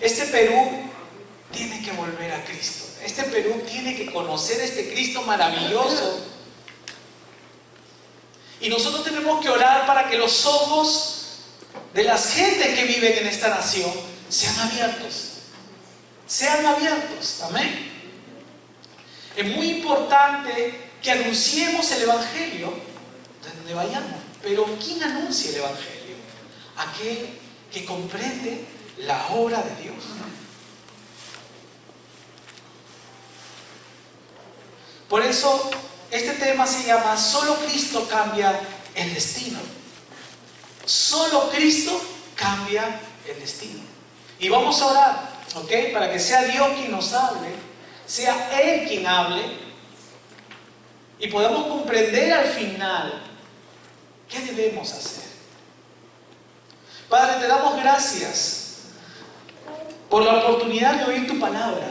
Este Perú tiene que volver a Cristo. Este Perú tiene que conocer este Cristo maravilloso. Y nosotros tenemos que orar para que los ojos de las gentes que viven en esta nación sean abiertos. Sean abiertos. Amén. Es muy importante que anunciemos el Evangelio de donde vayamos. Pero ¿quién anuncia el Evangelio? Aquel que comprende la obra de Dios. Por eso este tema se llama Solo Cristo cambia el destino. Solo Cristo cambia el destino. Y vamos a orar, ¿ok? Para que sea Dios quien nos hable, sea Él quien hable, y podamos comprender al final qué debemos hacer. Padre, te damos gracias por la oportunidad de oír tu palabra.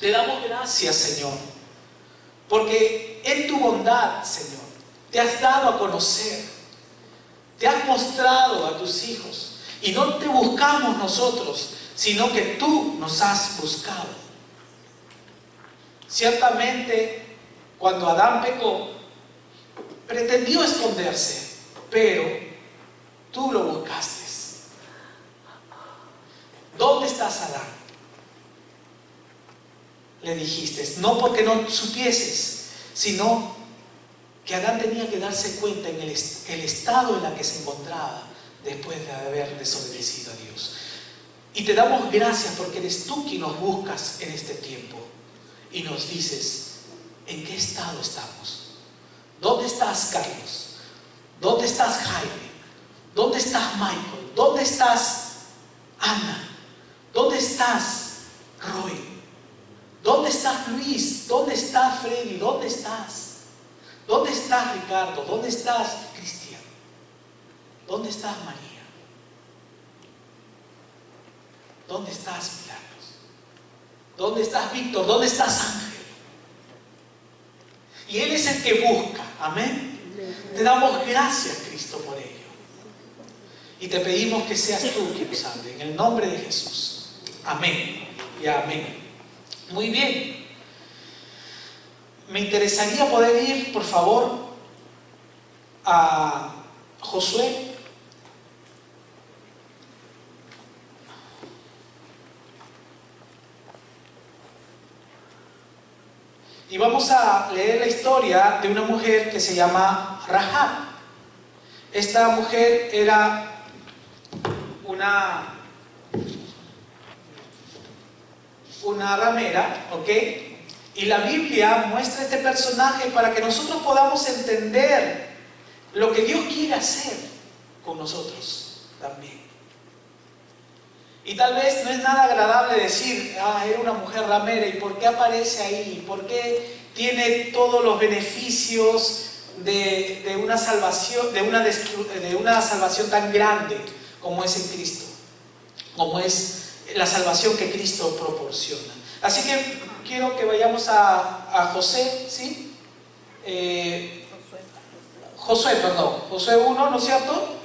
Te damos gracias, Señor, porque en tu bondad, Señor, te has dado a conocer, te has mostrado a tus hijos, y no te buscamos nosotros, sino que tú nos has buscado. Ciertamente, cuando Adán pecó, pretendió esconderse, pero tú lo buscaste. ¿Dónde estás, Adán? Le dijiste, no porque no supieses, sino que Adán tenía que darse cuenta en el estado en el que se encontraba después de haber desobedecido a Dios. Y te damos gracias porque eres tú quien nos buscas en este tiempo y nos dices en qué estado estamos. ¿Dónde estás, Carlos? ¿Dónde estás, Jaime? ¿Dónde estás, Michael? ¿Dónde estás, Ana? ¿Dónde estás, Roy? ¿Dónde estás, Luis? ¿Dónde estás, Freddy? ¿Dónde estás? ¿Dónde estás, Ricardo? ¿Dónde estás, Cristian? ¿Dónde estás, María? ¿Dónde estás, Milagros? ¿Dónde estás, Víctor? ¿Dónde estás, Ángel? Y Él es el que busca. Amén. Te damos gracias, Cristo, por ello. Y te pedimos que seas tú quien nos hable. En el nombre de Jesús. Amén y amén. Muy bien. Me interesaría poder ir, por favor, a Josué. Y vamos a leer la historia de una mujer que se llama Rahab. Esta mujer era una ramera, ¿ok? Y la Biblia muestra este personaje para que nosotros podamos entender lo que Dios quiere hacer con nosotros también. Y tal vez no es nada agradable decir, era una mujer ramera, ¿y por qué aparece ahí? ¿Por qué tiene todos los beneficios de una salvación, de una salvación tan grande como es en Cristo? Como es la salvación que Cristo proporciona. Así que quiero que vayamos a José, ¿sí? Josué 1, ¿no es cierto?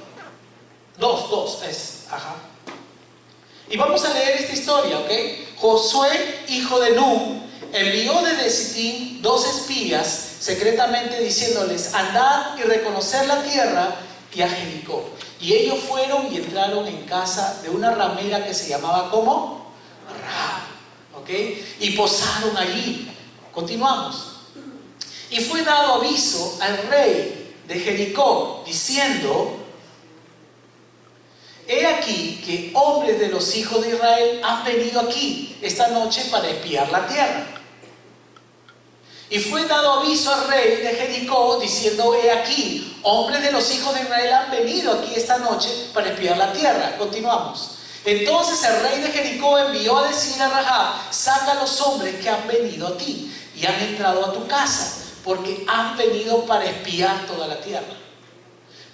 2 es, ajá. Y vamos a leer esta historia, ¿ok? Josué, hijo de Nun, envió desde Sittim 2 espías secretamente diciéndoles, andad y reconocer la tierra y a Jericó. Y ellos fueron y entraron en casa de una ramera que se llamaba, ¿cómo? Rahab, ¿ok? Y posaron allí. Continuamos. Y fue dado aviso al rey de Jericó, diciendo, he aquí que hombres de los hijos de Israel han venido aquí esta noche para espiar la tierra. Y fue dado aviso al rey de Jericó, diciendo, he aquí, hombres de los hijos de Israel han venido aquí esta noche para espiar la tierra. Continuamos. Entonces el rey de Jericó envió a decir a Rahab, saca a los hombres que han venido a ti y han entrado a tu casa, porque han venido para espiar toda la tierra.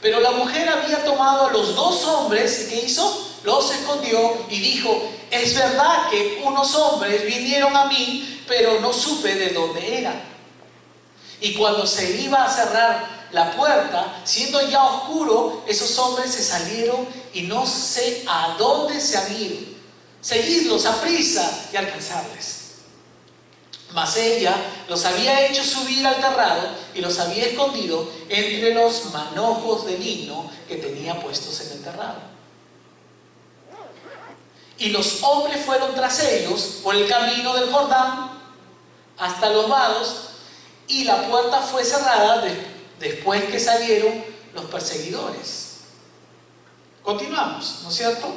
Pero la mujer había tomado a los 2 hombres, ¿y qué hizo? Los escondió y dijo, es verdad que unos hombres vinieron a mí, pero no supe de dónde eran. Y cuando se iba a cerrar la puerta, siendo ya oscuro, esos hombres se salieron y no sé a dónde se han ido. Seguidlos a prisa y alcanzarles. Mas ella los había hecho subir al terrado y los había escondido entre los manojos de lino que tenía puestos en el terrado. Y los hombres fueron tras ellos por el camino del Jordán hasta los vados, y la puerta fue cerrada después que salieron los perseguidores. Continuamos, ¿no es cierto?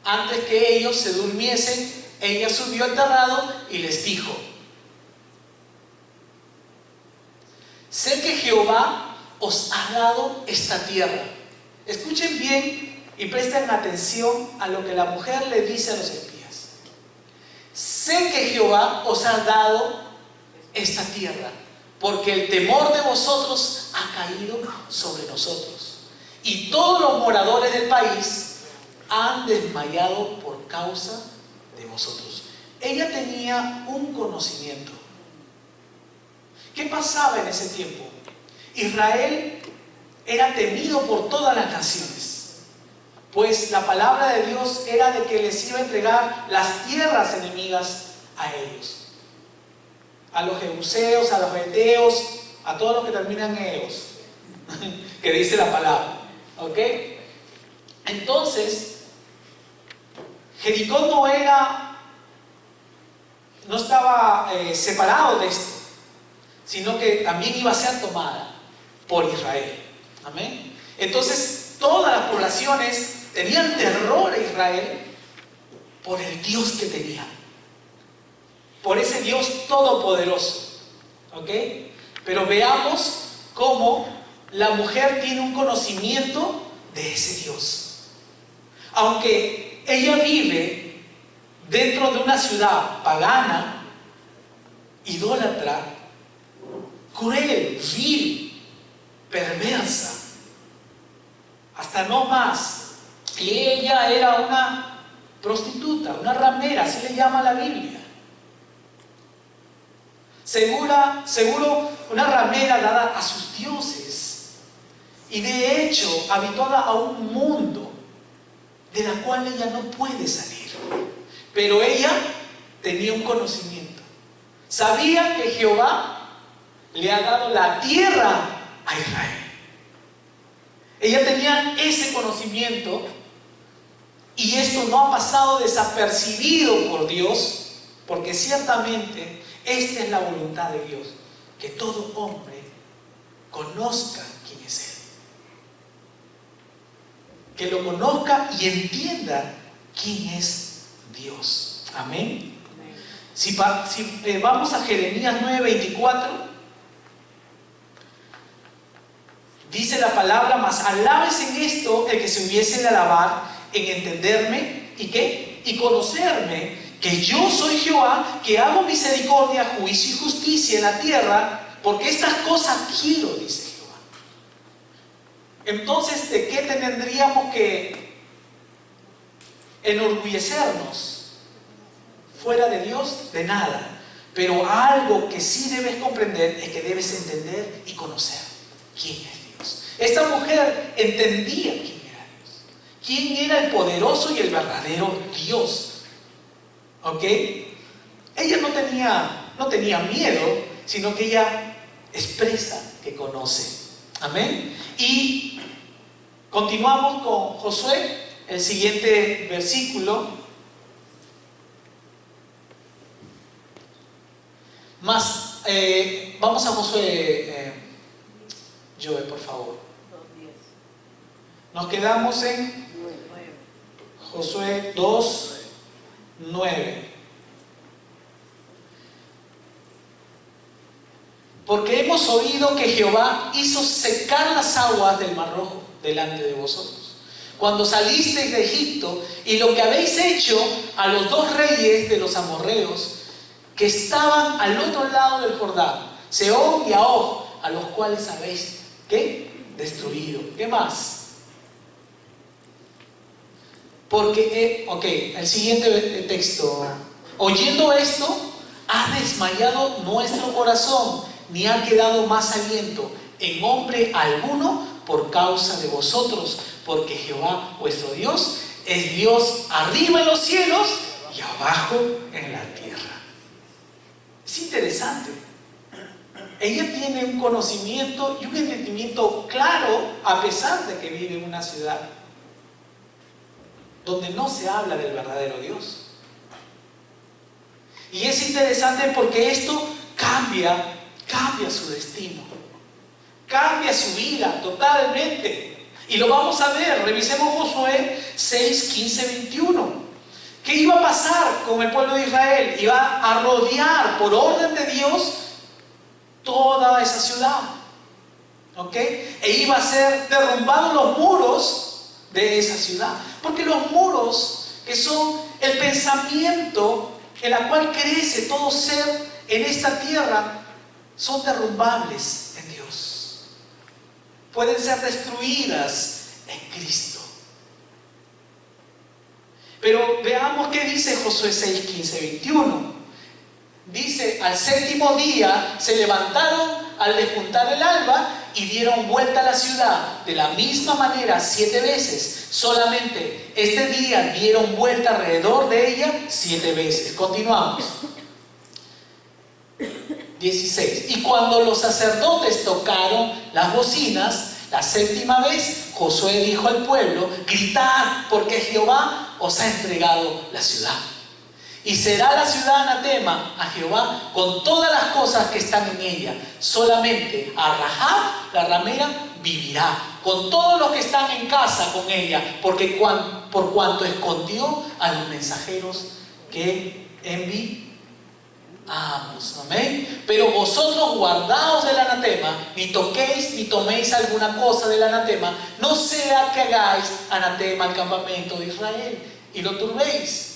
Antes que ellos se durmiesen, ella subió al terrado y les dijo: sé que Jehová os ha dado esta tierra. Escuchen bien y presten atención a lo que la mujer le dice a los espías. Sé que Jehová os ha dado esta tierra, porque el temor de vosotros ha caído sobre nosotros, y todos los moradores del país han desmayado por causa de vosotros. Ella tenía un conocimiento. ¿Qué pasaba en ese tiempo? Israel era temido por todas las naciones, pues la palabra de Dios era de que les iba a entregar las tierras enemigas a ellos, a los jebuseos, a los heteos, a todos los que terminan en eos, que dice la palabra. ¿Ok? Entonces, Jericó no estaba separado de esto, sino que también iba a ser tomada por Israel. Amén. Entonces, todas las poblaciones tenían terror a Israel por el Dios que tenían, por ese Dios todopoderoso. ¿Ok? Pero veamos cómo la mujer tiene un conocimiento de ese Dios. Aunque ella vive dentro de una ciudad pagana, idólatra, cruel, vil, perversa, hasta no más. Y ella era una prostituta, una ramera, así le llama la Biblia. Seguro una ramera dada a sus dioses, y de hecho habituada a un mundo de la cual ella no puede salir. Pero ella tenía un conocimiento. Sabía que Jehová le ha dado la tierra a Israel. Ella tenía ese conocimiento, y esto no ha pasado desapercibido por Dios, porque ciertamente esta es la voluntad de Dios, que todo hombre conozca quién es Él, que lo conozca y entienda quién es Dios. Amén. Si vamos a Jeremías 9:24, dice la palabra: mas alábese en esto el que se hubiese de alabar, en entenderme y ¿qué? Y conocerme, que yo soy Jehová, que hago misericordia, juicio y justicia en la tierra, porque estas cosas quiero, dice Jehová. Entonces, ¿de qué tendríamos que enorgullecernos? Fuera de Dios, de nada. Pero algo que sí debes comprender es que debes entender y conocer quién es Dios. Esta mujer entendía quién era Dios, quién era el poderoso y el verdadero Dios. ¿Ok? Ella no tenía miedo, sino que ella expresa que conoce. Amén. Y continuamos con Josué, el siguiente versículo. Vamos a Josué, Joe, por favor. Nos quedamos en Josué 2:9. Porque hemos oído que Jehová hizo secar las aguas del Mar Rojo delante de vosotros, cuando salisteis de Egipto, y lo que habéis hecho a los 2 reyes de los amorreos que estaban al otro lado del Jordán, Sehón y Og, a los cuales habéis, ¿qué? Destruido. ¿Qué más? Porque, el siguiente texto. Oyendo esto, ha desmayado nuestro corazón, ni ha quedado más aliento en hombre alguno por causa de vosotros, porque Jehová vuestro Dios es Dios arriba en los cielos y abajo en la tierra. Es interesante. Ella tiene un conocimiento y un entendimiento claro, a pesar de que vive en una ciudad donde no se habla del verdadero Dios. Y es interesante porque esto cambia su destino, cambia su vida totalmente. Y lo vamos a ver. Revisemos Josué 6, 15, 21. ¿Qué iba a pasar con el pueblo de Israel? Iba a rodear por orden de Dios toda esa ciudad, ¿ok? E iba a ser derrumbados los muros de esa ciudad, porque los muros, que son el pensamiento en la cual crece todo ser en esta tierra, son derrumbables en Dios, pueden ser destruidas en Cristo. Pero veamos qué dice Josué 6, 15, 21. Dice: al séptimo día se levantaron al despuntar el alba y dieron vuelta a la ciudad de la misma manera 7 veces. Solamente este día dieron vuelta alrededor de ella 7 veces. Continuamos. 16. Y cuando los sacerdotes tocaron las bocinas la séptima vez, Josué dijo al pueblo: gritad, porque Jehová os ha entregado la ciudad. Y será la ciudad anatema a Jehová con todas las cosas que están en ella. Solamente a Rahab, la ramera, vivirá, con todos los que están en casa con ella, porque por cuanto escondió a los mensajeros que enviamos. Amén. Pero vosotros guardaos del anatema, ni toquéis ni toméis alguna cosa del anatema, no sea que hagáis anatema al campamento de Israel y lo turbéis.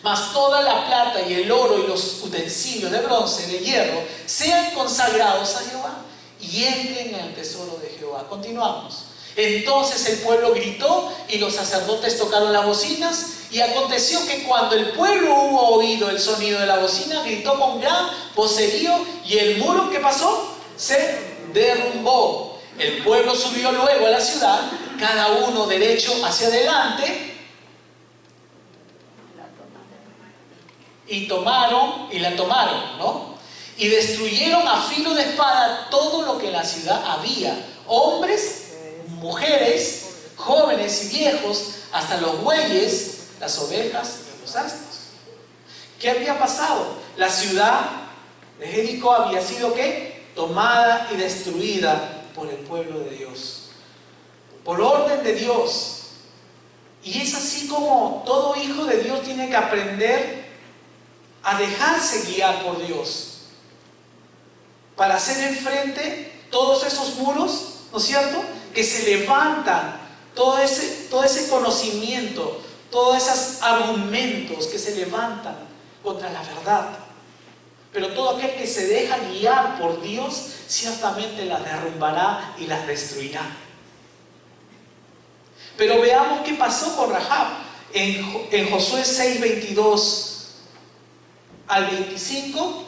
Mas toda la plata y el oro y los utensilios de bronce, de hierro, sean consagrados a Jehová y entren en el tesoro de Jehová. Continuamos. Entonces el pueblo gritó y los sacerdotes tocaron las bocinas. Y aconteció que cuando el pueblo hubo oído el sonido de la bocina, gritó con gran vocerío, y el muro, ¿qué pasó? Se derrumbó. El pueblo subió luego a la ciudad, cada uno derecho hacia adelante, y la tomaron, ¿no? Y destruyeron a filo de espada todo lo que en la ciudad había, hombres, mujeres, jóvenes y viejos, hasta los bueyes, las ovejas y los asnos. ¿Qué había pasado? La ciudad de Jericó había sido ¿qué? Tomada y destruida por el pueblo de Dios, por orden de Dios. Y es así como todo hijo de Dios tiene que aprender a dejarse guiar por Dios para hacer enfrente todos esos muros, ¿no es cierto?, que se levantan, todo ese conocimiento, todos esos argumentos que se levantan contra la verdad. Pero todo aquel que se deja guiar por Dios ciertamente las derrumbará y las destruirá. Pero veamos qué pasó con Rahab en Josué 6, 22 al 25.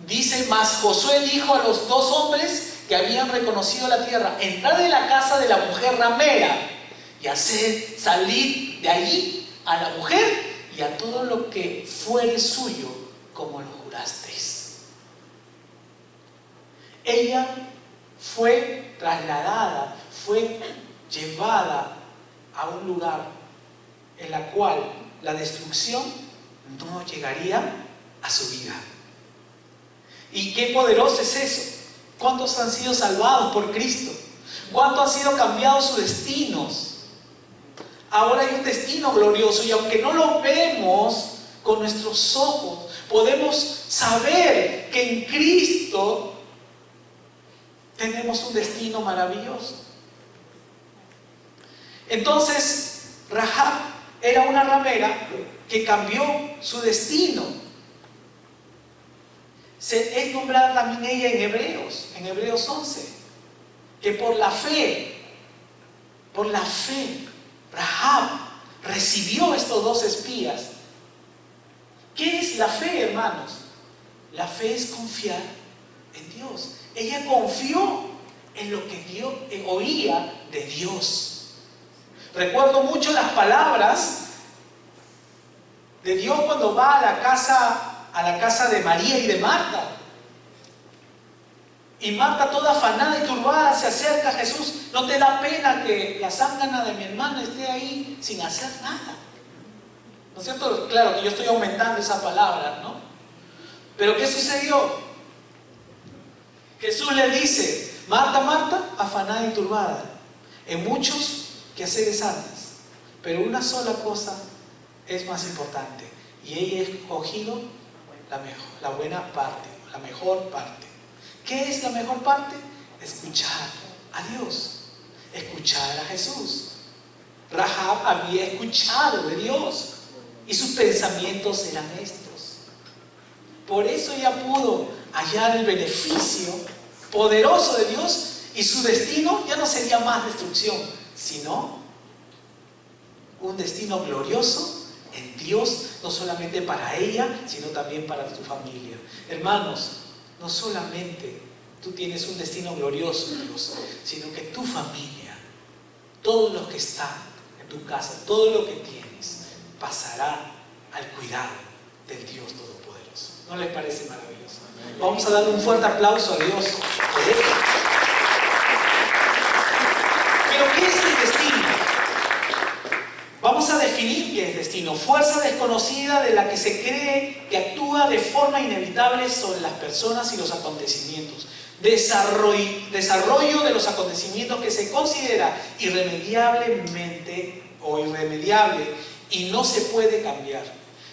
Dice: mas Josué dijo a los 2 hombres que habían reconocido la tierra: entrad en la casa de la mujer ramera y haced salir de allí a la mujer y a todo lo que fuere suyo, como lo jurasteis. Ella fue trasladada, fue llevada a un lugar en la cual la destrucción no llegaría a su vida. Y qué poderoso es eso. ¿Cuántos han sido salvados por Cristo? ¿Cuántos han sido cambiados sus destinos? Ahora hay un destino glorioso, y aunque no lo vemos con nuestros ojos, podemos saber que en Cristo tenemos un destino maravilloso. Entonces, Rahab era una ramera que cambió su destino. Es nombrada también ella en Hebreos 11, que por la fe, Rahab recibió estos 2 espías. ¿Qué es la fe, hermanos? La fe es confiar en Dios, Ella confió en lo que Dios oía de Dios. Recuerdo mucho las palabras de Dios cuando va a la casa de María y de Marta. Y Marta, toda afanada y turbada, se acerca a Jesús. ¿No te da pena que la zángana de mi hermana esté ahí sin hacer nada? ¿No es cierto? Claro que yo estoy aumentando esa palabra, ¿no? Pero ¿qué sucedió? Jesús le dice: Marta, Marta, afanada y turbada, en muchos quehaceres andas, pero una sola cosa es más importante, y ella ha escogido la buena parte, la mejor parte. ¿Qué es la mejor parte? Escuchar a Dios, escuchar a Jesús. Rahab había escuchado de Dios y sus pensamientos eran estos. Por eso ella pudo hallar el beneficio poderoso de Dios, y su destino ya no sería más destrucción, sino un destino glorioso en Dios, no solamente para ella, sino también para tu familia. Hermanos, no solamente tú tienes un destino glorioso en Dios, sino que tu familia, todos los que están en tu casa, todo lo que tienes, pasará al cuidado del Dios Todopoderoso. ¿No les parece maravilloso? Vamos a darle un fuerte aplauso a Dios por esto. Pero ¿qué es el destino? Vamos a definir qué es destino. Fuerza desconocida de la que se cree que actúa de forma inevitable sobre las personas y los acontecimientos. Desarrollo de los acontecimientos que se considera irremediablemente o irremediable y no se puede cambiar.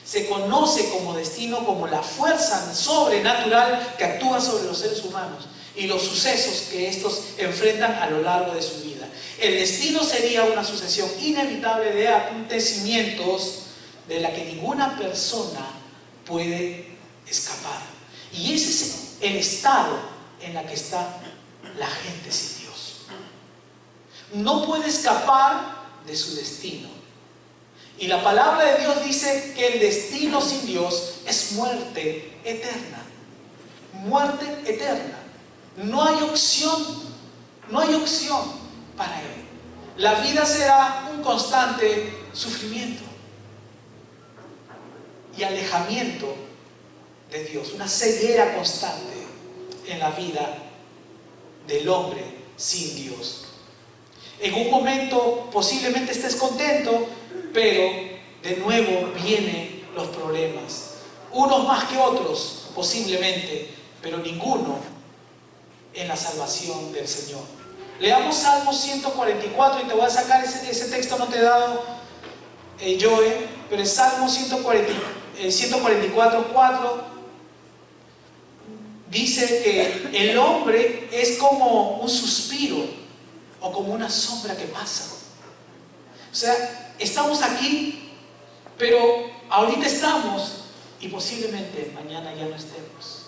Se conoce como destino como la fuerza sobrenatural que actúa sobre los seres humanos y los sucesos que estos enfrentan a lo largo de su vida. El destino sería una sucesión inevitable de acontecimientos de la que ninguna persona puede escapar. Y ese es el estado en la que está la gente sin Dios. No puede escapar de su destino. Y la palabra de Dios dice que el destino sin Dios es muerte eterna. Muerte eterna. No hay opción para él. La vida será un constante sufrimiento y alejamiento de Dios, una ceguera constante en la vida del hombre sin Dios. En un momento posiblemente estés contento, pero de nuevo vienen los problemas, unos más que otros posiblemente, pero ninguno en la salvación del Señor. Leamos Salmo 144 y te voy a sacar ese texto, no te he dado Joe, pero es Salmo 144, 4. Dice que el hombre es como un suspiro o como una sombra que pasa. O sea, estamos aquí, pero ahorita estamos y posiblemente mañana ya no estemos.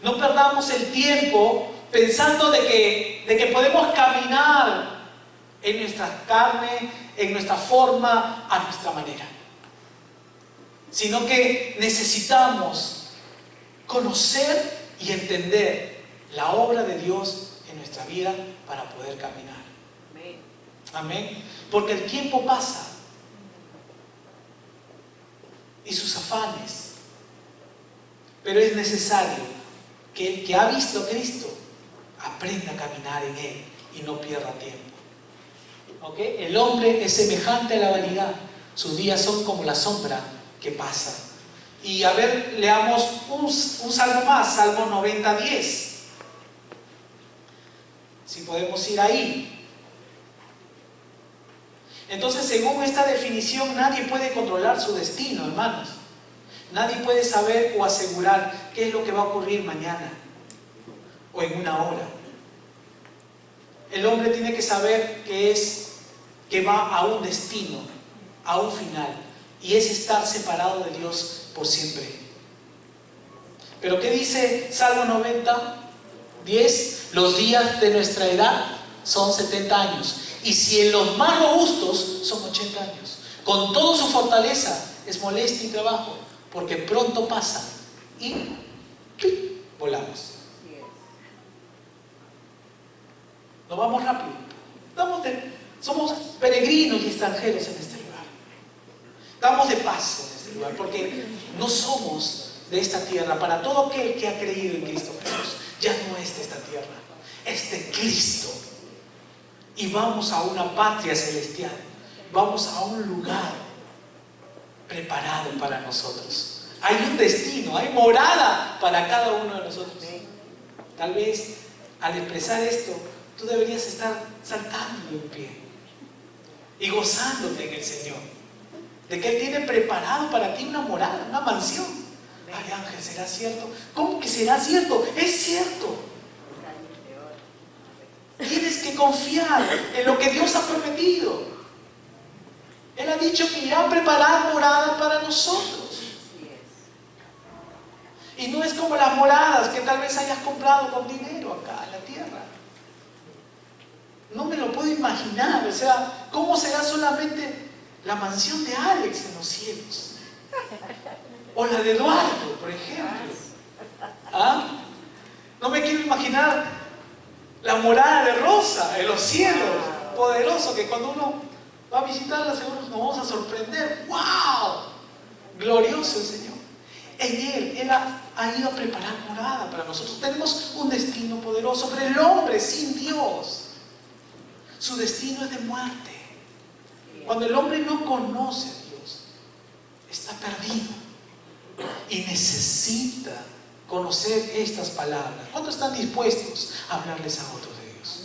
No perdamos el tiempo pensando de que podemos caminar en nuestra carne, en nuestra forma, a nuestra manera. Sino que necesitamos conocer y entender la obra de Dios en nuestra vida para poder caminar. Amén. Porque el tiempo pasa y sus afanes, pero es necesario que el que ha visto a Cristo aprenda a caminar en Él y no pierda tiempo. ¿Okay? El hombre es semejante a la vanidad, sus días son como la sombra que pasa. Y a ver, leamos un salmo más, Salmo 90:10. Si podemos ir ahí. Entonces, según esta definición, nadie puede controlar su destino, hermanos. Nadie puede saber o asegurar qué es lo que va a ocurrir mañana o en una hora. El hombre tiene que saber que va a un destino, a un final, y es estar separado de Dios por siempre. Pero ¿qué dice Salmo 90:10? Los días de nuestra edad son 70 años, y si en los más robustos son 80 años. Con toda su fortaleza es molestia y trabajo, porque pronto pasan y volamos. Nos vamos rápido. Somos peregrinos y extranjeros en este lugar. Estamos de paso en este lugar porque no somos de esta tierra. Para todo aquel que ha creído en Cristo Jesús, ya no es de esta tierra, es de Cristo. Y vamos a una patria celestial, vamos a un lugar preparado para nosotros. Hay un destino, hay morada para cada uno de nosotros. Tal vez al expresar esto, tú deberías estar saltando en pie y gozándote en el Señor, de que Él tiene preparado para ti una morada, una mansión. Ay, Ángel, ¿será cierto? ¿Cómo que será cierto? Es cierto. Tienes que confiar en lo que Dios ha prometido. Él ha dicho que irá a preparar morada para nosotros. Y no es como las moradas que tal vez hayas comprado con dinero acá en la tierra. No me lo puedo imaginar. O sea, ¿cómo será solamente la mansión de Alex en los cielos? O la de Eduardo, por ejemplo. ¿Ah? No me quiero imaginar la morada de Rosa en los cielos. Poderoso, que cuando uno va a visitarla seguro nos vamos a sorprender. ¡Wow! Glorioso el Señor. En Él ha ido a preparar morada para nosotros. Tenemos un destino poderoso, pero el hombre sin Dios, su destino es de muerte. Cuando el hombre no conoce a Dios, está perdido y necesita conocer estas palabras. ¿Cuántos están dispuestos a hablarles a otros de Dios?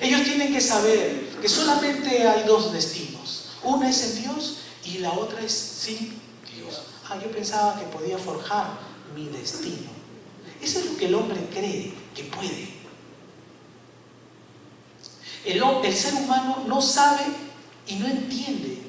Ellos tienen que saber que solamente hay dos destinos. Una es en Dios y la otra es sin Dios. Yo pensaba que podía forjar mi destino. Eso es lo que el hombre cree que puede. El ser humano no sabe y no entiende.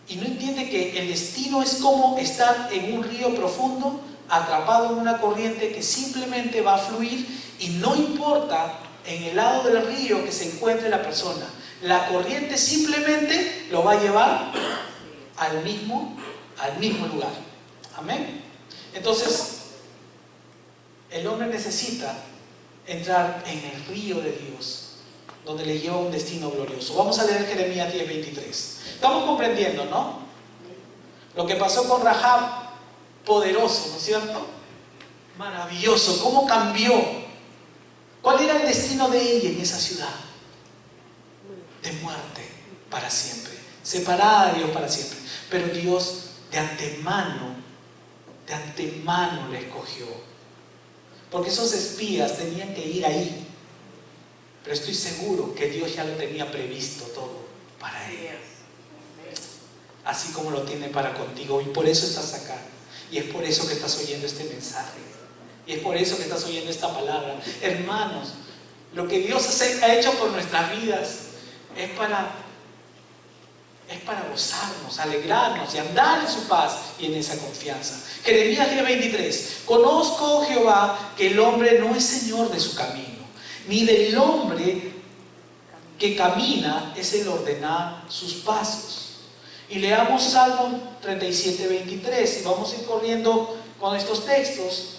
Y no entiende que el destino es como estar en un río profundo, atrapado en una corriente que simplemente va a fluir y no importa en el lado del río que se encuentre la persona. La corriente simplemente lo va a llevar al mismo lugar. Amén. Entonces, el hombre necesita entrar en el río de Dios, donde le lleva un destino glorioso. Vamos a leer Jeremías 10:23. Estamos comprendiendo, ¿no? Lo que pasó con Rahab, poderoso, ¿no es cierto? Maravilloso, cómo cambió. ¿Cuál era el destino de ella en esa ciudad? De muerte para siempre, separada de Dios para siempre. Pero Dios de antemano la escogió. Porque esos espías tenían que ir ahí. Pero estoy seguro que Dios ya lo tenía previsto todo para ella. Así como lo tiene para contigo. Y por eso estás acá. Y es por eso que estás oyendo este mensaje. Y es por eso que estás oyendo esta palabra. Hermanos, lo que Dios ha hecho por nuestras vidas es para gozarnos, alegrarnos y andar en su paz y en esa confianza. Jeremías 10:23. Conozco, oh Jehová, que el hombre no es señor de su camino, ni del hombre que camina es el ordenar sus pasos. Y leamos Salmo 37:23 y vamos a ir corriendo con estos textos.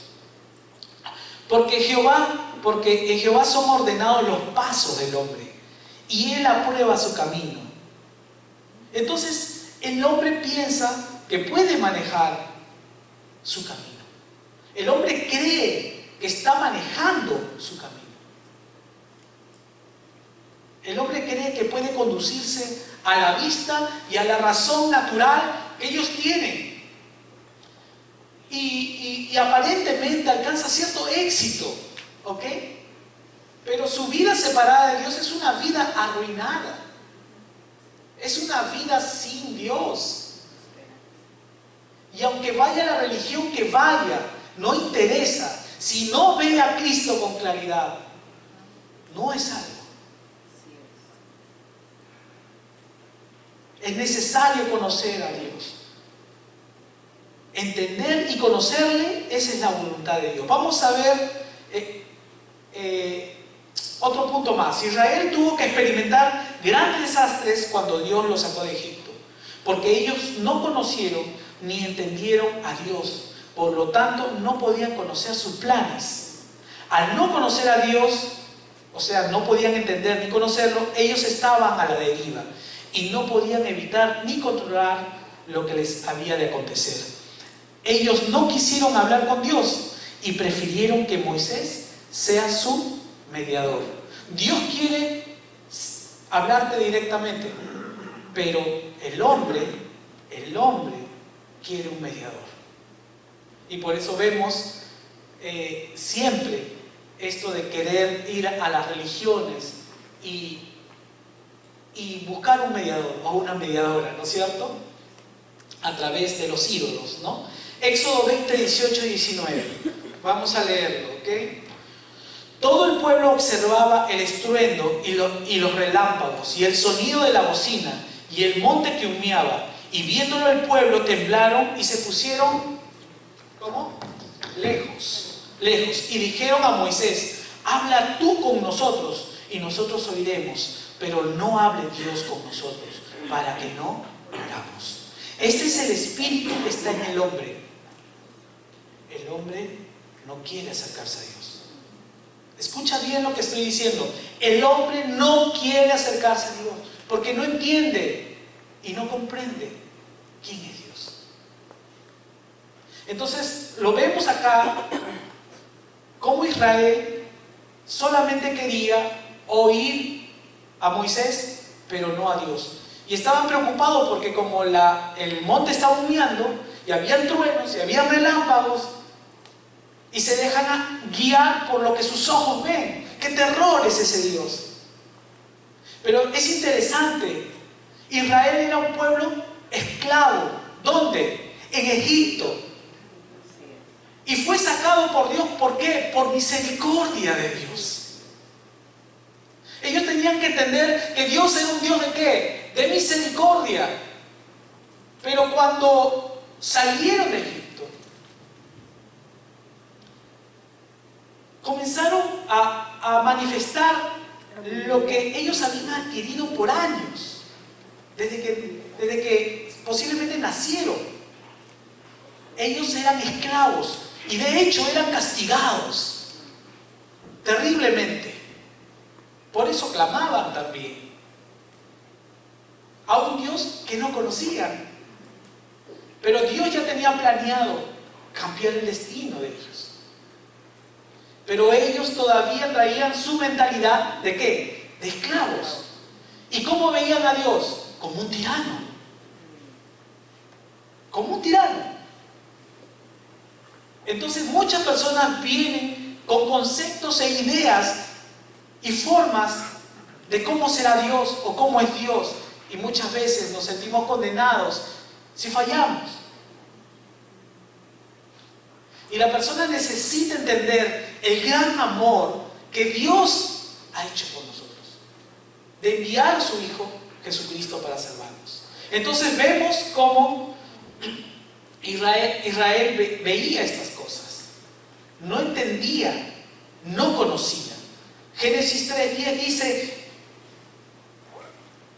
Porque en Jehová son ordenados los pasos del hombre, y Él aprueba su camino. Entonces, el hombre piensa que puede manejar su camino. El hombre cree que está manejando su camino. El hombre cree que puede conducirse a la vista y a la razón natural que ellos tienen. Y aparentemente alcanza cierto éxito, ¿ok? Pero su vida separada de Dios es una vida arruinada. Es una vida sin Dios. Y aunque vaya a la religión que vaya, no interesa. Si no ve a Cristo con claridad, no es algo. Es necesario conocer a Dios. Entender y conocerle, esa es la voluntad de Dios. Vamos a ver otro punto más. Israel tuvo que experimentar grandes desastres cuando Dios los sacó de Egipto, porque ellos no conocieron ni entendieron a Dios. Por lo tanto, no podían conocer sus planes. Al no conocer a Dios, o sea, no podían entender ni conocerlo, ellos estaban a la deriva y no podían evitar ni controlar lo que les había de acontecer. Ellos no quisieron hablar con Dios y prefirieron que Moisés sea su mediador. Dios quiere hablarte directamente, pero el hombre quiere un mediador. Y por eso vemos siempre esto de querer ir a las religiones y buscar un mediador o una mediadora, ¿no es cierto? A través de los ídolos, ¿no? Éxodo 20, 18 y 19. Vamos a leerlo, ¿ok? Todo el pueblo observaba el estruendo y los relámpagos y el sonido de la bocina y el monte que humeaba, y viéndolo el pueblo temblaron y se pusieron, ¿cómo? Lejos. Y dijeron a Moisés: habla tú con nosotros y nosotros oiremos, pero no hable Dios con nosotros, para que no muramos. Este es el espíritu que está en el hombre. El hombre no quiere acercarse a Dios. Escucha bien lo que estoy diciendo. El hombre no quiere acercarse a Dios porque no entiende y no comprende quién es Dios. Entonces lo vemos acá como Israel solamente quería oír a Moisés, pero no a Dios. Y estaban preocupados porque como el monte estaba humeando y habían truenos y habían relámpagos, y se dejan guiar por lo que sus ojos ven. ¡Qué terror es ese Dios! Pero es interesante. Israel era un pueblo esclavo. ¿Dónde? En Egipto. Y fue sacado por Dios. ¿Por qué? Por misericordia de Dios. Ellos tenían que entender que Dios era un Dios ¿de qué? De misericordia. Pero cuando salieron de Egipto, comenzaron a manifestar lo que ellos habían adquirido por años, desde que posiblemente nacieron. Ellos eran esclavos y de hecho eran castigados terriblemente. Por eso clamaban también a un Dios que no conocían. Pero Dios ya tenía planeado cambiar el destino de ellos. Pero ellos todavía traían su mentalidad ¿de qué? De esclavos. ¿Y cómo veían a Dios? Como un tirano. Como un tirano. Entonces muchas personas vienen con conceptos e ideas y formas de cómo será Dios o cómo es Dios. Y muchas veces nos sentimos condenados si fallamos. Y la persona necesita entender el gran amor que Dios ha hecho por nosotros, de enviar a su Hijo Jesucristo para salvarnos. Entonces vemos cómo Israel veía estas cosas, no entendía, no conocía. Génesis 3:10 dice: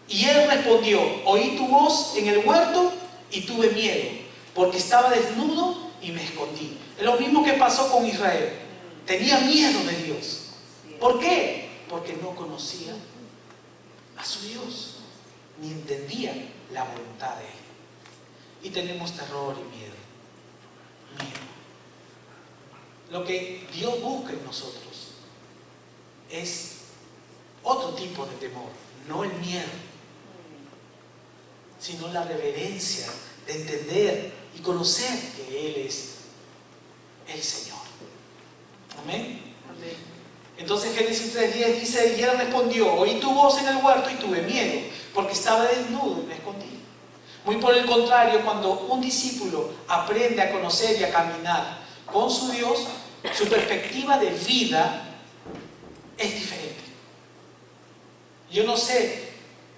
y él respondió: oí tu voz en el huerto y tuve miedo, porque estaba desnudo y me escondí. Es lo mismo que pasó con Israel. Tenía miedo de Dios. ¿Por qué? Porque no conocía a su Dios, ni entendía la voluntad de Él. Y tenemos terror y miedo. Lo que Dios busca en nosotros es otro tipo de temor, no el miedo, sino la reverencia de entender y conocer que Él es el Señor. Amén. Amén. Entonces Génesis 3:10 dice: y él respondió: oí tu voz en el huerto y tuve miedo, porque estaba desnudo y me escondí. Muy por el contrario, cuando un discípulo aprende a conocer y a caminar con su Dios, su perspectiva de vida es diferente. Yo no sé,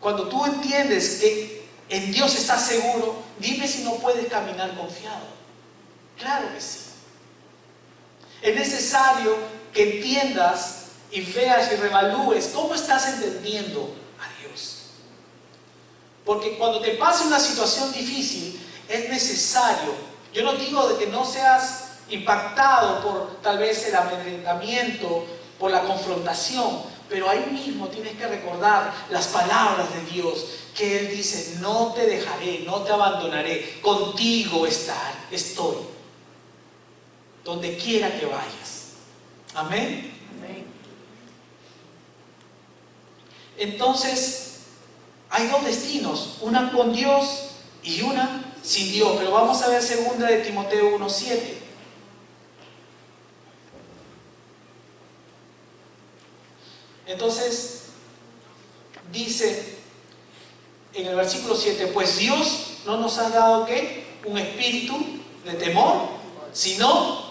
cuando tú entiendes que en Dios estás seguro, dime si no puedes caminar confiado. Claro que sí. Es necesario que entiendas y veas y revalúes cómo estás entendiendo a Dios. Porque cuando te pase una situación difícil, es necesario Yo no digo de que no seas impactado por tal vez el amedrentamiento, por la confrontación, pero ahí mismo tienes que recordar las palabras de Dios, que Él dice: no te dejaré, no te abandonaré, contigo estoy, donde quiera que vayas. Amén. Amén. Entonces, hay dos destinos, una con Dios y una sin Dios. Pero vamos a ver 2 de Timoteo 1:7. Entonces, dice en el versículo 7, pues Dios no nos ha dado ¿qué? Un espíritu de temor, sino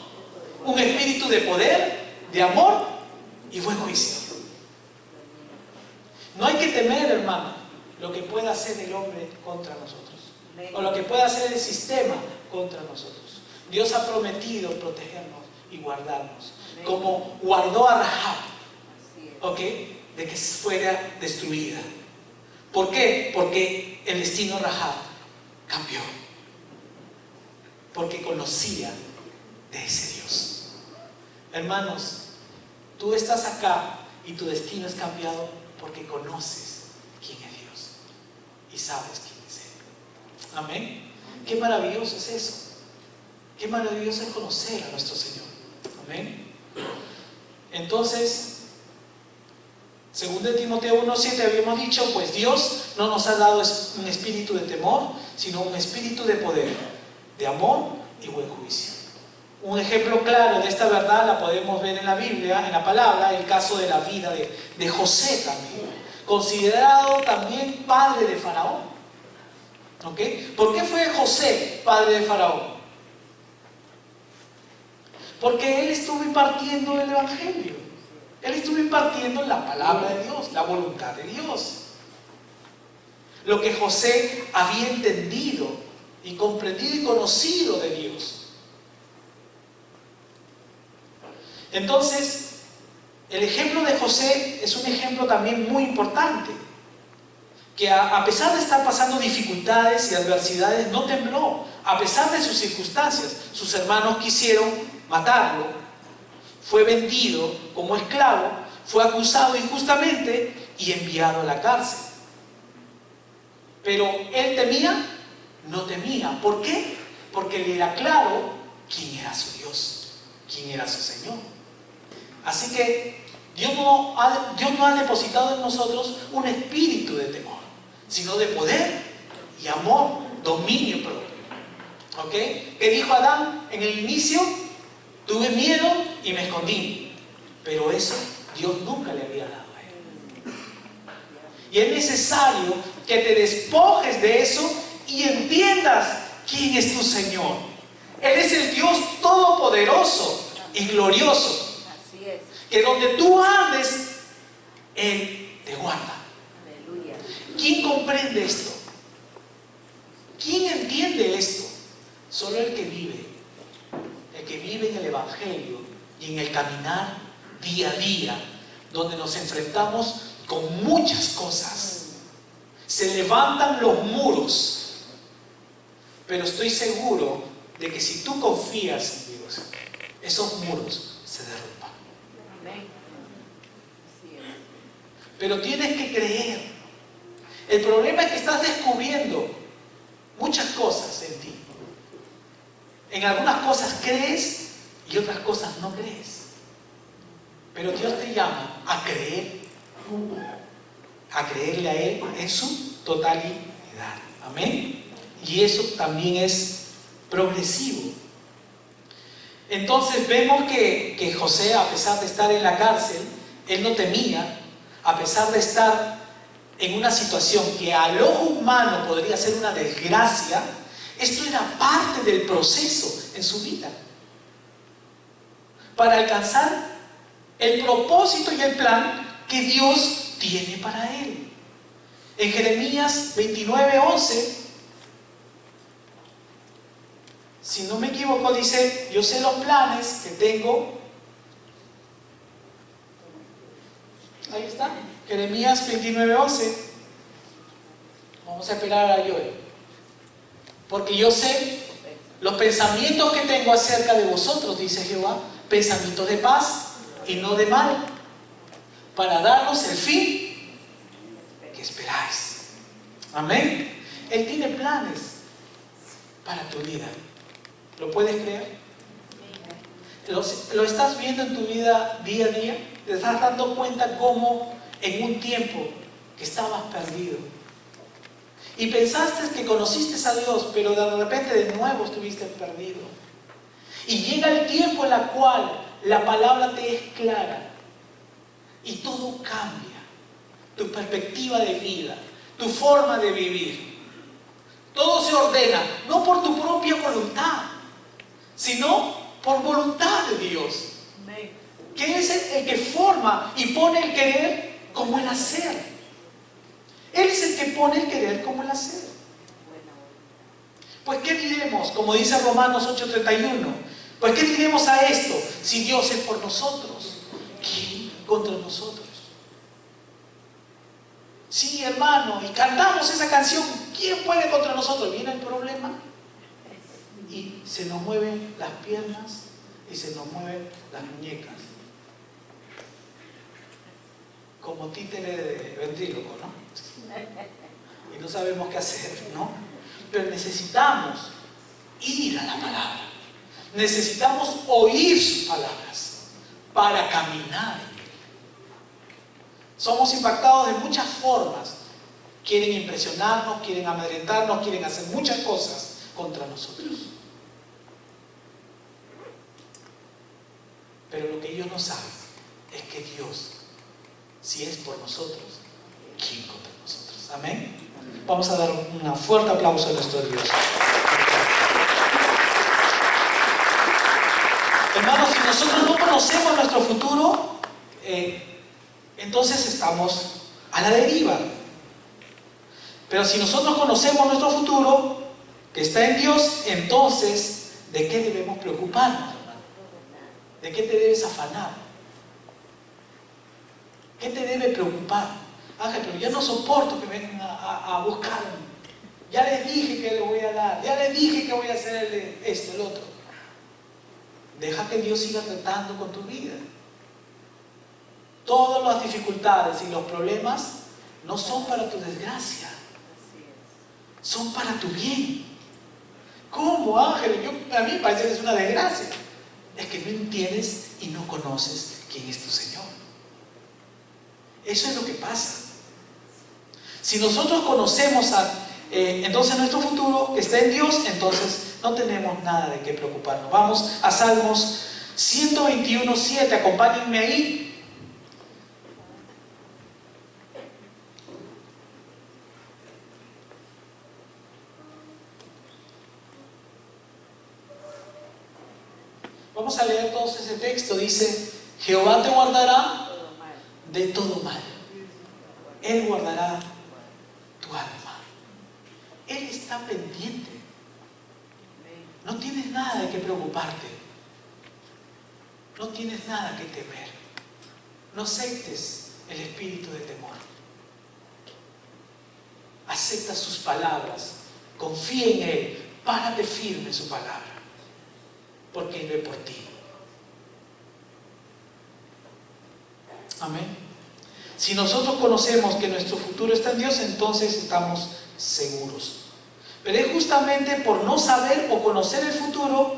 un espíritu de poder, de amor y buen juicio. No hay que temer, hermano, lo que pueda hacer el hombre contra nosotros, o lo que pueda hacer el sistema contra nosotros. Dios ha prometido protegernos y guardarnos, como guardó a Rahab, ¿ok? De que fuera destruida. ¿Por qué? Porque el destino de Rahab cambió, porque conocía de ese Dios. Hermanos, tú estás acá y tu destino es cambiado porque conoces quién es Dios y sabes quién es Él. Amén. Qué maravilloso es eso. Qué maravilloso es conocer a nuestro Señor. Amén. Entonces, 2 de Timoteo 1:7 habíamos dicho, pues Dios no nos ha dado un espíritu de temor, sino un espíritu de poder, de amor y buen juicio. Un ejemplo claro de esta verdad la podemos ver en la Biblia, en la palabra, el caso de la vida de José también, considerado también padre de Faraón. ¿Ok? ¿Por qué fue José padre de Faraón? Porque él estuvo impartiendo el Evangelio. Él estuvo impartiendo la palabra de Dios, la voluntad de Dios. Lo que José había entendido y comprendido y conocido de Dios. Entonces, el ejemplo de José es un ejemplo también muy importante, que a pesar de estar pasando dificultades y adversidades, no tembló. A pesar de sus circunstancias, sus hermanos quisieron matarlo, fue vendido como esclavo, fue acusado injustamente y enviado a la cárcel. Pero él temía, no temía. ¿Por qué? Porque le era claro quién era su Dios, quién era su Señor. Así que Dios no ha depositado en nosotros un espíritu de temor, sino de poder y amor, dominio propio. ¿Ok? ¿Qué dijo Adán en el inicio? Tuve miedo y me escondí. Pero eso Dios nunca le había dado a él. Y es necesario que te despojes de eso y entiendas quién es tu Señor. Él es el Dios todopoderoso y glorioso. Que donde tú andes, Él te guarda. Aleluya. ¿Quién comprende esto? ¿Quién entiende esto? Solo el que vive en el Evangelio y en el caminar día a día, donde nos enfrentamos con muchas cosas. Se levantan los muros, pero estoy seguro de que si tú confías en Dios, esos muros se derrumban. Pero tienes que creer. El problema es que estás descubriendo muchas cosas en ti. En algunas cosas crees y otras cosas no crees. Pero Dios te llama a creer, a creerle a Él en su totalidad. Amén. Y eso también es progresivo. Entonces vemos que José, a pesar de estar en la cárcel, él no temía. A pesar de estar en una situación que al ojo humano podría ser una desgracia, esto era parte del proceso en su vida para alcanzar el propósito y el plan que Dios tiene para él. En Jeremías 29:11, si no me equivoco, dice: yo sé los planes que tengo. Ahí está, Jeremías 29:11. Vamos a esperar a Joel. Porque yo sé Los pensamientos que tengo acerca de vosotros, dice Jehová, pensamientos de paz y no de mal, para daros el fin que esperáis. Amén. Él tiene planes para tu vida. ¿Lo puedes creer? ¿Lo estás viendo en tu vida día a día? ¿Te estás dando cuenta cómo en un tiempo que estabas perdido y pensaste que conociste a Dios, pero de repente de nuevo estuviste perdido? Y llega el tiempo en el cual la palabra te es clara y todo cambia. Tu perspectiva de vida, tu forma de vivir. Todo se ordena, no por tu propia voluntad, sino por voluntad de Dios. Que es el que forma y pone el querer como el hacer. Él es el que pone el querer como el hacer. Pues ¿qué diremos? Como dice Romanos 8:31. Pues ¿qué diremos a esto? Si Dios es por nosotros, ¿quién contra nosotros? Sí, hermano, y cantamos esa canción, ¿quién puede contra nosotros? Viene el problema y se nos mueven las piernas y se nos mueven las muñecas. Como títere de ventríloco, ¿no? Y no sabemos qué hacer, ¿no? Pero necesitamos ir a la palabra. Necesitamos oír sus palabras para caminar. Somos impactados de muchas formas. Quieren impresionarnos, quieren amedrentarnos, quieren hacer muchas cosas contra nosotros. Pero lo que ellos no saben es que Dios, si es por nosotros, ¿quién contra nosotros? Amén. Vamos a dar un fuerte aplauso a nuestro Dios. Hermanos, si nosotros no conocemos nuestro futuro, entonces estamos a la deriva. Pero si nosotros conocemos nuestro futuro, que está en Dios, entonces, ¿de qué debemos preocuparnos, hermano? ¿De qué te debes afanar? ¿Qué te debe preocupar? Ángel, pero yo no soporto que vengan a buscarme. Ya les dije que les voy a dar, ya les dije que voy a hacer esto, el otro. Deja que Dios siga tratando con tu vida. Todas las dificultades y los problemas no son para tu desgracia, son para tu bien. ¿Cómo, Ángel? A mí me parece que es una desgracia. Es que no entiendes y no conoces quién es tu Señor. Eso es lo que pasa. Si nosotros conocemos entonces nuestro futuro que está en Dios, entonces no tenemos nada de qué preocuparnos. Vamos a Salmos 121:7. Acompáñenme ahí. Vamos a leer todos ese texto. Dice: Jehová te guardará de todo mal. Él guardará tu alma. Él está pendiente. No tienes nada de qué preocuparte. No tienes nada que temer. No aceptes el espíritu de temor. Acepta sus palabras. Confía en Él. Párate firme en su palabra. Porque Él ve por ti. Amén. Si nosotros conocemos que nuestro futuro está en Dios, entonces estamos seguros. Pero es justamente por no saber o conocer el futuro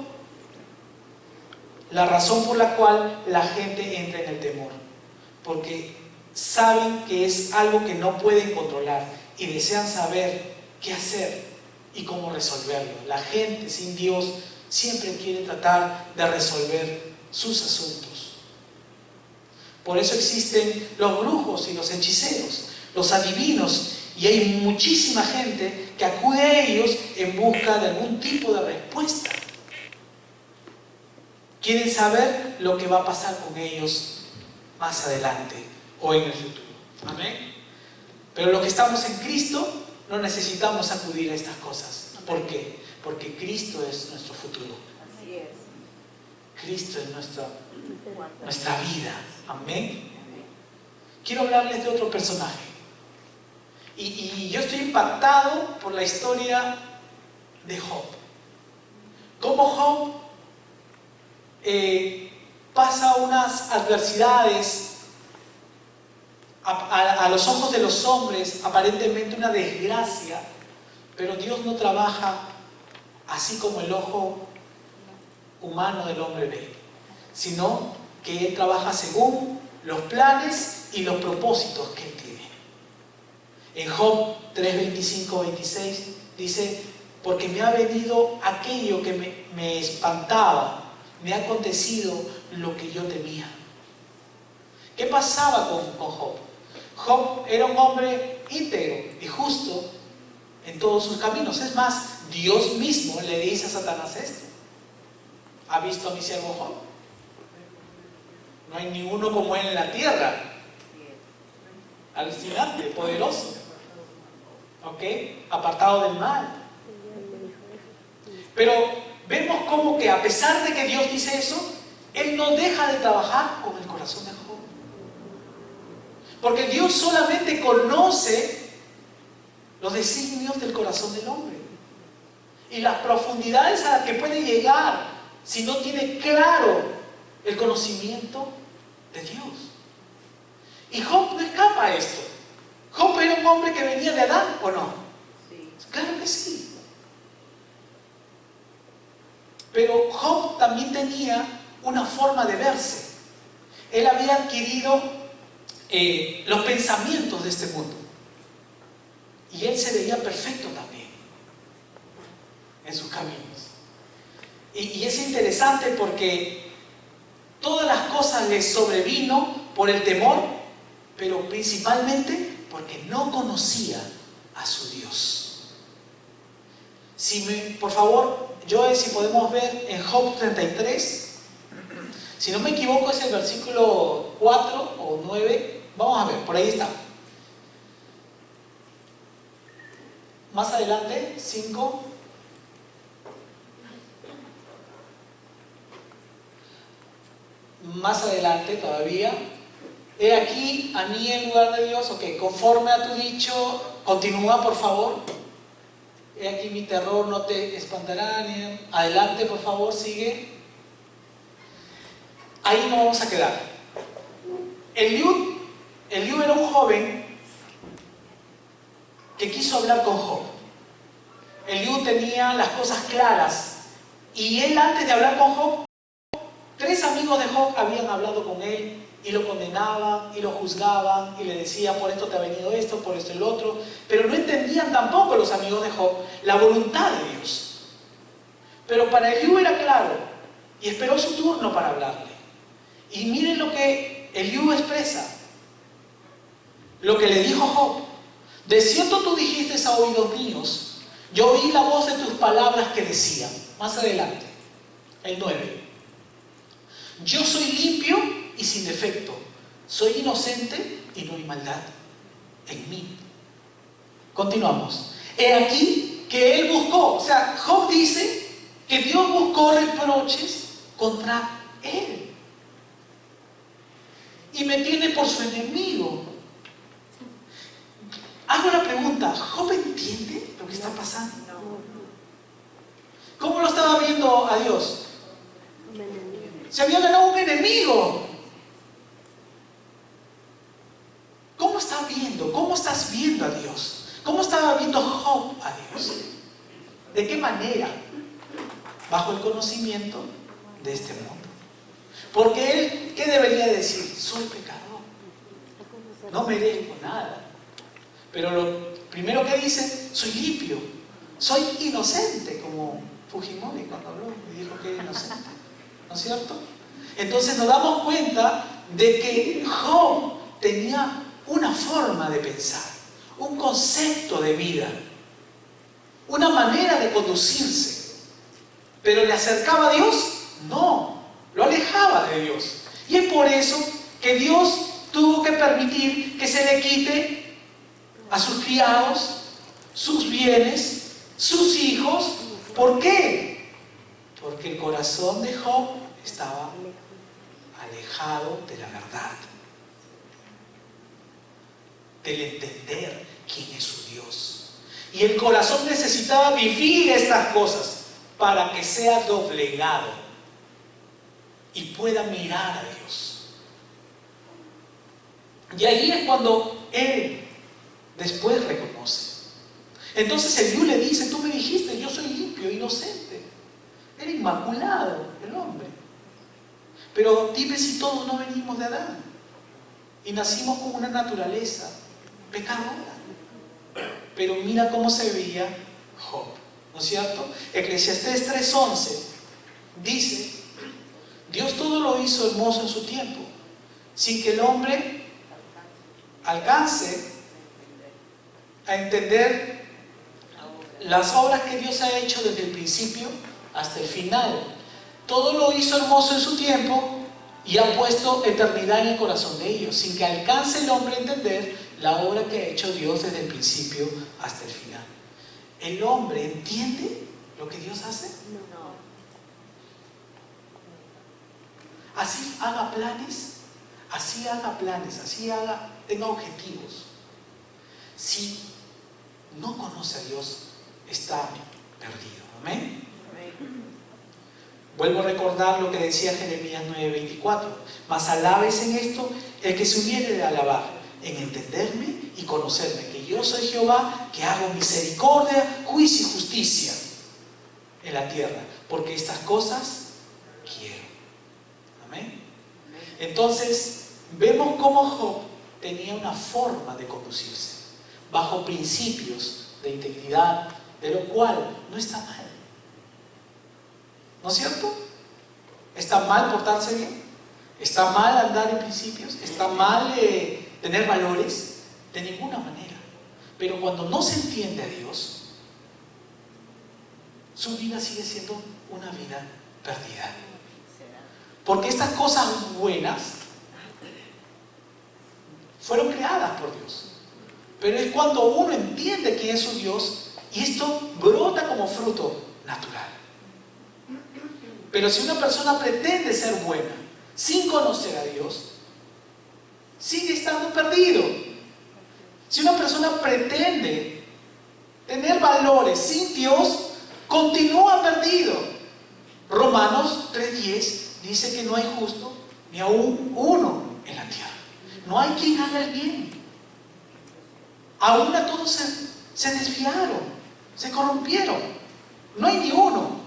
la razón por la cual la gente entra en el temor. Porque saben que es algo que no pueden controlar y desean saber qué hacer y cómo resolverlo. La gente sin Dios siempre quiere tratar de resolver sus asuntos. Por eso existen los brujos y los hechiceros, los adivinos, y hay muchísima gente que acude a ellos en busca de algún tipo de respuesta. Quieren saber lo que va a pasar con ellos más adelante o en el futuro. Amén. Pero los que estamos en Cristo no necesitamos acudir a estas cosas. ¿Por qué? Porque Cristo es nuestro futuro. Así es. Cristo es nuestra vida. Amén. Quiero hablarles de otro personaje. Y yo estoy impactado por la historia de Job. cómo Job pasa unas adversidades a los ojos de los hombres, aparentemente una desgracia, pero Dios no trabaja así como el ojo humano del hombre ve, sino que Él trabaja según los planes y los propósitos que Él tiene. En Job 3, 25, 26 dice: porque me ha venido aquello que me espantaba, me ha acontecido lo que yo temía. ¿Qué pasaba con Job? Job era un hombre íntegro y justo en todos sus caminos. Es más, Dios mismo le dice a Satanás esto: ¿ha visto a mi siervo Job? No hay ninguno como él en la tierra. Alucinante, poderoso, ¿ok? Apartado del mal. Pero vemos como que a pesar de que Dios dice eso, Él no deja de trabajar con el corazón de Job. Porque Dios solamente conoce los designios del corazón del hombre y las profundidades a las que puede llegar si no tiene claro el conocimiento de Dios. Y Job no escapa a esto. Job era un hombre que venía de Adán, ¿o no? Sí. Claro que sí. Pero Job también tenía una forma de verse. Él había adquirido los pensamientos de este mundo. Y él se veía perfecto también en sus caminos. Y es interesante porque todas las cosas le sobrevino por el temor, pero principalmente porque no conocía a su Dios. Por favor, Joel, si podemos ver en Job 33, si no me equivoco es el versículo 4 o 9, vamos a ver, por ahí está. Más adelante, 5. Más adelante todavía. He aquí a mí en lugar de Dios, ok, conforme a tu dicho, continúa por favor. He aquí mi terror no te espantará. Adelante por favor, sigue. Ahí nos vamos a quedar. Eliud era un joven que quiso hablar con Job. Eliud tenía las cosas claras y él, antes de hablar con Job, 3 amigos de Job habían hablado con él y lo condenaban y lo juzgaban y le decían: por esto te ha venido esto, por esto el otro. Pero no entendían tampoco los amigos de Job la voluntad de Dios. Pero para Eliú era claro y esperó su turno para hablarle. Y miren lo que Eliú expresa, lo que le dijo Job: de cierto tú dijiste a oídos míos, yo oí la voz de tus palabras que decían. Más adelante, el 9. Yo soy limpio y sin defecto, soy inocente y no hay maldad en mí. Continuamos. He aquí que él buscó, o sea, Job dice que Dios buscó reproches contra él y me tiene por su enemigo. Hago la pregunta: ¿Job entiende lo que está pasando? ¿Cómo lo estaba viendo a Dios? Se había ganado un enemigo. ¿Cómo está viendo? ¿Cómo estás viendo a Dios? ¿Cómo estaba viendo Job a Dios? ¿De qué manera? Bajo el conocimiento de este mundo. Porque él, ¿qué debería decir? Soy pecador, no merezco nada. Pero lo primero que dice: soy limpio, soy inocente, como Fujimori cuando habló y dijo que era inocente, ¿no es cierto? Entonces nos damos cuenta de que Job tenía una forma de pensar, un concepto de vida, una manera de conducirse. ¿Pero le acercaba a Dios? No, lo alejaba de Dios. Y es por eso que Dios tuvo que permitir que se le quite a sus criados, sus bienes, sus hijos. ¿Por qué? Porque el corazón de Job estaba alejado de la verdad, del entender quién es su Dios. Y el corazón necesitaba vivir estas cosas. para que sea doblegado y pueda mirar a Dios. Y ahí es cuando él después reconoce. Entonces Eliú le dice: tú me dijiste, yo soy limpio, inocente, era inmaculado el hombre. Pero dime si todos no venimos de Adán y nacimos con una naturaleza pecadora. Pero mira cómo se veía Job, ¿no es cierto? Eclesiastés 3:11 dice: Dios todo lo hizo hermoso en su tiempo, sin que el hombre alcance a entender las obras que Dios ha hecho desde el principio hasta el final. Todo lo hizo hermoso en su tiempo y ha puesto eternidad en el corazón de ellos, sin que alcance el hombre a entender la obra que ha hecho Dios desde el principio hasta el final. ¿El hombre entiende lo que Dios hace? No. Así haga planes, tenga objetivos. Si no conoce a Dios, está perdido. Amén. Vuelvo a recordar lo que decía Jeremías 9:24. Mas alabes en esto el que se hubiere de alabar, en entenderme y conocerme, que yo soy Jehová, que hago misericordia, juicio y justicia en la tierra, porque estas cosas quiero. Amén. Entonces vemos cómo Job tenía una forma de conducirse bajo principios de integridad, de lo cual no está mal. ¿No es cierto? ¿Está mal portarse bien? ¿Está mal andar en principios? ¿Está mal tener valores? De ninguna manera. Pero cuando no se entiende a Dios, su vida sigue siendo una vida perdida. Porque estas cosas buenas fueron creadas por Dios. Pero es cuando uno entiende quién es su Dios y esto brota como fruto natural. Pero si una persona pretende ser buena sin conocer a Dios, sigue estando perdido. Si una persona pretende tener valores sin Dios, continúa perdido. Romanos 3:10 dice que no hay justo ni aún uno en la tierra. No hay quien haga el bien. Aún a todos se desviaron, se corrompieron. No hay ni uno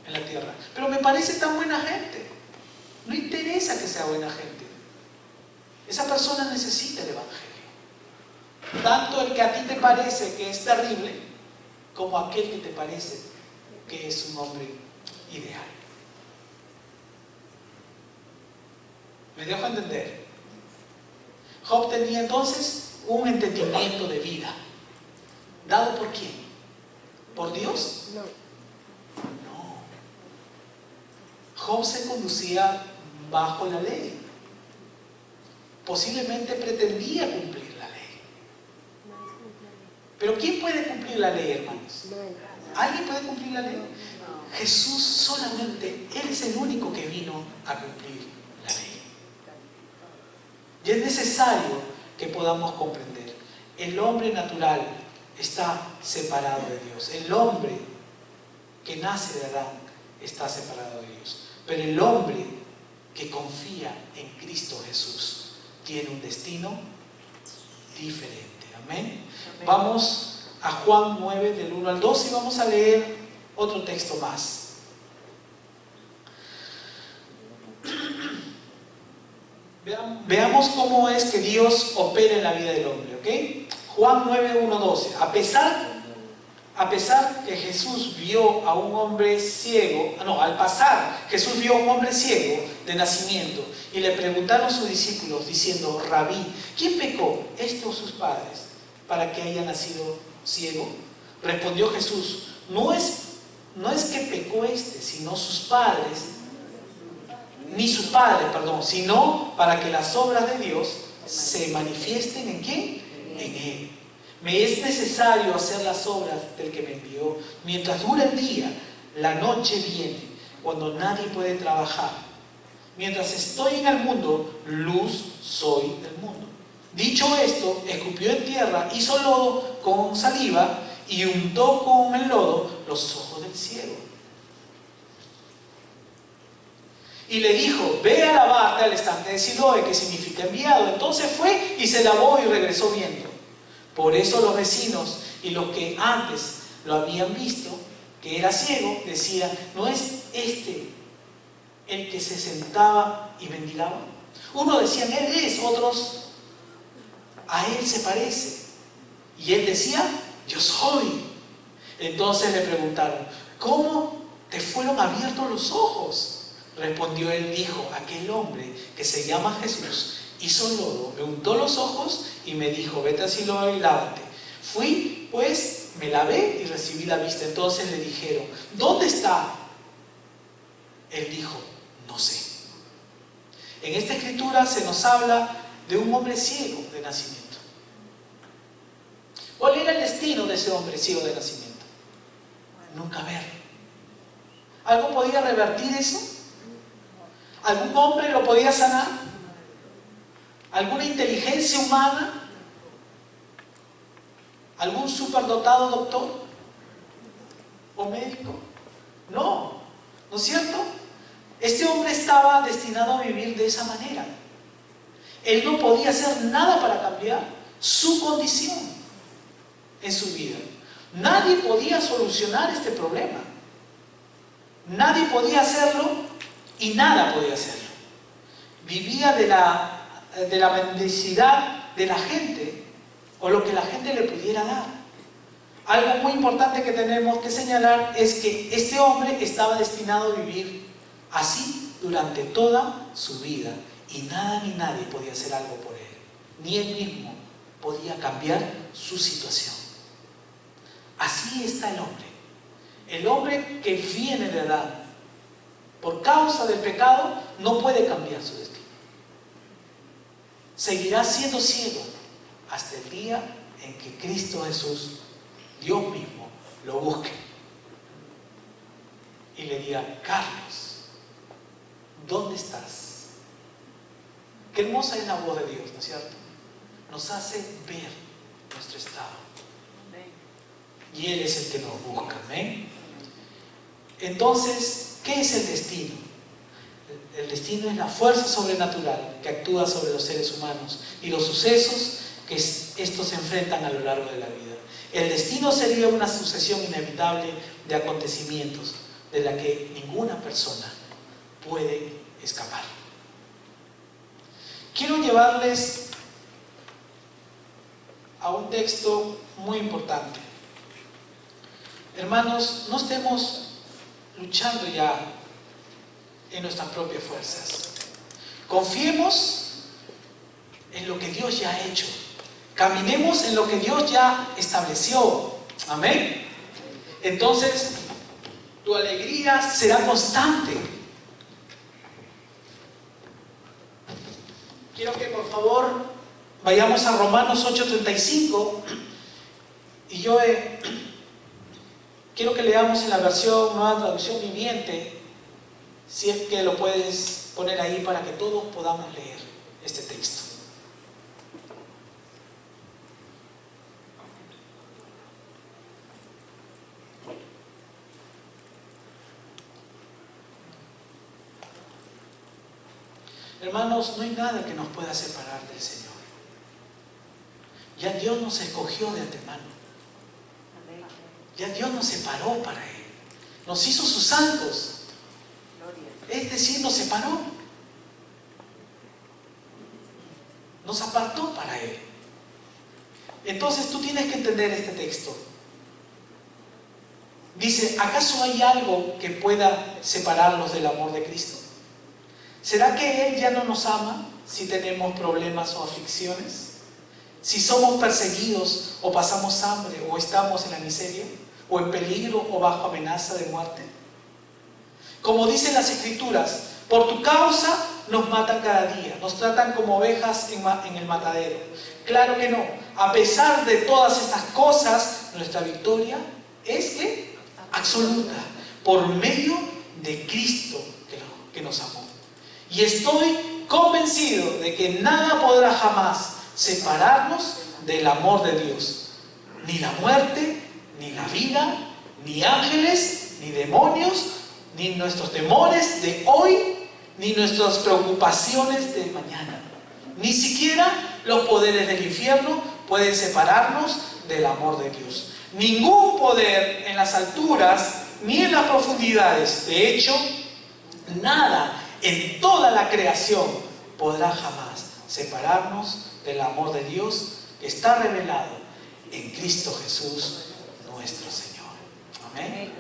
en la tierra. Pero me parece tan buena gente. No interesa que sea buena gente. Esa persona necesita el Evangelio. Tanto el que a ti te parece que es terrible, como aquel que te parece que es un hombre ideal. ¿Me dejo entender? Job tenía entonces un entendimiento de vida. ¿Dado por quién? ¿Por Dios? No. Job se conducía bajo la ley. Posiblemente pretendía cumplir la ley. Pero ¿quién puede cumplir la ley, hermanos? ¿Alguien puede cumplir la ley? Jesús solamente, Él es el único que vino a cumplir la ley. Y es necesario que podamos comprender. El hombre natural está separado de Dios. El hombre que nace de Adán está separado de Dios. Pero el hombre que confía en Cristo Jesús tiene un destino diferente. Amén. Vamos a Juan 9 del 1 al 12 y vamos a leer otro texto más. Veamos cómo es que Dios opera en la vida del hombre, ¿ok? Juan 9, 1, 12. A pesar que Jesús vio a un hombre ciego, al pasar, Jesús vio a un hombre ciego de nacimiento y le preguntaron sus discípulos diciendo: Rabí, ¿quién pecó, este o sus padres, para que haya nacido ciego? Respondió Jesús: no es que pecó este, sino sus padres, sino para que las obras de Dios se manifiesten ¿en quién? En Él. Me es necesario hacer las obras del que me envió. Mientras dura el día, la noche viene, cuando nadie puede trabajar. Mientras estoy en el mundo, luz soy del mundo. Dicho esto, escupió en tierra, hizo lodo con saliva y untó con el lodo los ojos del ciego. Y le dijo, ve a lavarte al estanque de Siloé, que significa enviado. Entonces fue y se lavó y regresó viendo. Por eso los vecinos y los que antes lo habían visto, que era ciego, decían, ¿no es este el que se sentaba y mendigaba? Uno decían, él es, otros, a él se parece. Y él decía, yo soy. Entonces le preguntaron, ¿cómo te fueron abiertos los ojos? Respondió él, dijo, aquel hombre que se llama Jesús hizo lodo, me untó los ojos y me dijo, vete a Siloé y lávate. Fui, pues, me lavé y recibí la vista. Entonces le dijeron, ¿dónde está? Él dijo, no sé. En esta escritura se nos habla de un hombre ciego de nacimiento. ¿Cuál era el destino de ese hombre ciego de nacimiento? Nunca ver. ¿Algo podía revertir eso? ¿Algún hombre lo podía sanar? ¿Alguna inteligencia humana? ¿Algún superdotado doctor? ¿O médico? No, ¿no es cierto? Este hombre estaba destinado a vivir de esa manera. Él no podía hacer nada para cambiar su condición en su vida. Nadie podía solucionar este problema. Nadie podía hacerlo y nada podía hacerlo. Vivía de la mendicidad de la gente o lo que la gente le pudiera dar. Algo muy importante que tenemos que señalar es que este hombre estaba destinado a vivir así durante toda su vida y nada ni nadie podía hacer algo por él, ni él mismo podía cambiar su situación. Así está el hombre que viene de Adán. Por causa del pecado no puede cambiar su destino. Seguirá siendo ciego hasta el día en que Cristo Jesús, Dios mismo, lo busque y le diga, Carlos, ¿dónde estás? Qué hermosa es la voz de Dios, ¿no es cierto? Nos hace ver nuestro estado. Y Él es el que nos busca. ¿Amén? Entonces, ¿qué es el destino? El destino es la fuerza sobrenatural que actúa sobre los seres humanos y los sucesos que estos se enfrentan a lo largo de la vida. El destino sería una sucesión inevitable de acontecimientos de la que ninguna persona puede escapar. Quiero llevarles a un texto muy importante. Hermanos, no estemos luchando ya en nuestras propias fuerzas. Confiemos en lo que Dios ya ha hecho. Caminemos en lo que Dios ya estableció. Amén. Entonces, tu alegría será constante. Quiero que por favor vayamos a Romanos 8:35 y yo quiero que leamos en la versión Nueva Traducción Viviente, si es que lo puedes poner ahí para que todos podamos leer este texto. Hermanos, no hay nada que nos pueda separar del Señor. Ya Dios nos escogió de antemano. Ya Dios nos separó para Él. Nos hizo sus santos. Es decir, nos separó. Nos apartó para Él. Entonces tú tienes que entender este texto. Dice, ¿acaso hay algo que pueda separarnos del amor de Cristo? ¿Será que Él ya no nos ama si tenemos problemas o aflicciones? Si somos perseguidos o pasamos hambre o estamos en la miseria o en peligro o bajo amenaza de muerte. Como dicen las Escrituras, por tu causa nos matan cada día, nos tratan como ovejas en el matadero. Claro que no. A pesar de todas estas cosas, nuestra victoria es ¿qué? Absoluta, por medio de Cristo que nos amó. Y estoy convencido de que nada podrá jamás separarnos del amor de Dios. Ni la muerte, ni la vida, ni ángeles, ni demonios, ni nuestros temores de hoy, ni nuestras preocupaciones de mañana, ni siquiera los poderes del infierno pueden separarnos del amor de Dios. Ningún poder en las alturas ni en las profundidades, de hecho, nada en toda la creación podrá jamás separarnos del amor de Dios que está revelado en Cristo Jesús nuestro Señor. Amén.